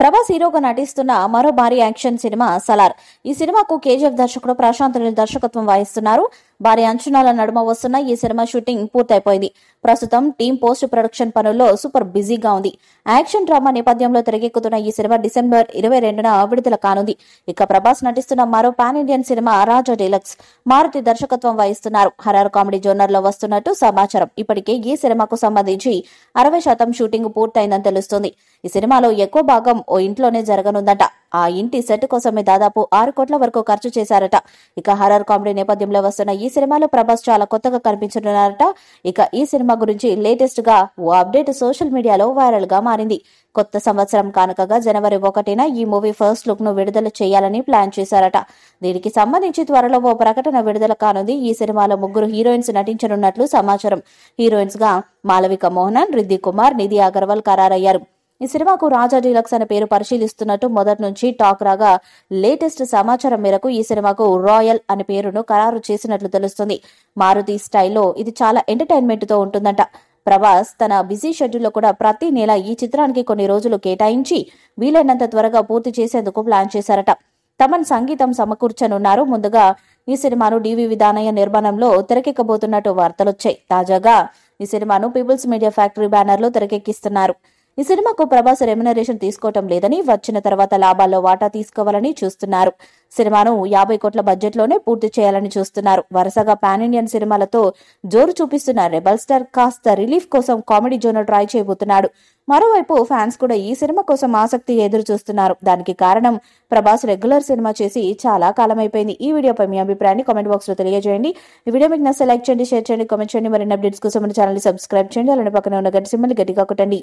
ప్రభాస్ హీరోగా నటిస్తున్న మరో భారీ యాక్షన్ సినిమా సలార్. ఈ సినిమాకు కేజీఎఫ్ దర్శకుడు ప్రశాంత్ నీల్ దర్శకత్వం వహిస్తున్నారు. భారీ అంచనాల నడుమ వస్తున్న ఈ సినిమా షూటింగ్ పూర్తయిపోయింది. ప్రస్తుతం టీం పోస్ట్ ప్రొడక్షన్ పనుల్లో సూపర్ బిజీగా ఉంది. యాక్షన్ డ్రామా నేపథ్యంలో తెరకెక్కుతున్న ఈ సినిమా డిసెంబర్ 22న విడుదల కానుంది. ఇక ప్రభాస్ నటిస్తున్న మరో పాన్ ఇండియన్ సినిమా రాజా డీలక్స్. మారుతి దర్శకత్వం వహిస్తున్నారు. హర్రర్ కామెడీ జోనర్ లో వస్తున్నట్టు సమాచారం. ఇప్పటికే ఈ సినిమాకు సంబంధించి 60% షూటింగ్ పూర్తయిందని తెలుస్తోంది. ఈ సినిమాలో ఎక్కువ భాగం ఓ ఇంట్లోనే జరగనుందట. ఆ ఇంటి సెట్ కోసమే దాదాపు 6 కోట్ల వరకు ఖర్చు చేశారట. ఇక హర్రర్ కామెడీ నేపథ్యంలో వస్తున్న ఈ సినిమాలో ప్రభాస్ చాలా కొత్తగా కనిపించనున్నారట. ఇక ఈ సినిమా గురించి లేటెస్ట్ గా ఓ అప్డేట్ సోషల్ మీడియాలో వైరల్ గా మారింది. కొత్త సంవత్సరం కానుకగా జనవరి 1న ఈ మూవీ ఫస్ట్ లుక్ ను విడుదల చేయాలని ప్లాన్ చేశారట. దీనికి సంబంధించి త్వరలో ఓ ప్రకటన విడుదల కానుంది. ఈ సినిమాలో 3 హీరోయిన్స్ నటించనున్నట్లు సమాచారం. హీరోయిన్స్ గా మాలవిక మోహనన్, రిద్ది కుమార్, నిధి అగర్వాల్ ఖరారయ్యారు. ఈ సినిమాకు రాజా డీలక్స్ అనే పేరు పరిశీలిస్తున్నట్టు మొదటి నుంచి టాక్ రాగా, లేటెస్ట్ సమాచారం మేరకు ఈ సినిమాకు రాయల్ అనే పేరును ఖరారు చేసినట్లు తెలుస్తుంది. మారుతి స్టైల్లో ఇది చాలా ఎంటర్టైన్మెంట్ తో ఉంటుందంట. ప్రభాస్ తన బిజీ షెడ్యూల్లో కూడా ప్రతి నెల ఈ చిత్రానికి కొన్ని రోజులు కేటాయించి వీలైనంత త్వరగా పూర్తి చేసేందుకు ప్లాన్ చేశారట. తమన్ సంగీతం సమకూర్చనున్నారు. ముందుగా ఈ సినిమాను డివి విధానయ్య నిర్మాణంలో తెరకెక్కబోతున్నట్టు వార్తలొచ్చాయి. తాజాగా ఈ సినిమాను పీపుల్స్ మీడియా ఫ్యాక్టరీ బ్యానర్ లో తెరకెక్కిస్తున్నారు. ఈ సినిమాకు ప్రభాస్ రెమ్యునరేషన్ తీసుకోవటం లేదని, వచ్చిన తర్వాత లాభాల్లో వాటా తీసుకోవాలని చూస్తున్నారు. సినిమాను 50 కోట్ల బడ్జెట్ లోనే పూర్తి చేయాలని చూస్తున్నారు. వరుసగా పాన్ ఇండియన్ సినిమాలతో జోరు చూపిస్తున్న రెబల్ స్టార్ కాస్త రిలీఫ్ కోసం కామెడీ జోనర్ ట్రై చేయబోతున్నాడు. మరోవైపు ఫ్యాన్స్ కూడా ఈ సినిమా కోసం ఆసక్తిగా ఎదురు చూస్తున్నారు. దానికి కారణం ప్రభాస్ రెగ్యులర్ సినిమా చేసి చాలా కాలమైపోయింది. ఈ వీడియోపై మీ అభిప్రాయాన్ని కామెంట్ బాక్స్ లో తెలియజేయండి. ఈ వీడియో మీకు నచ్చితే లైక్ చేయండి, షేర్ చేయండి, కామెంట్ చేయండి. మరిన్ని అప్డేట్స్ కోసం మన ఛానల్ ని సబ్స్క్రైబ్ చేయండి. అలానే పక్కన ఉన్న గంట సింబల్ గట్టిగా కొట్టండి.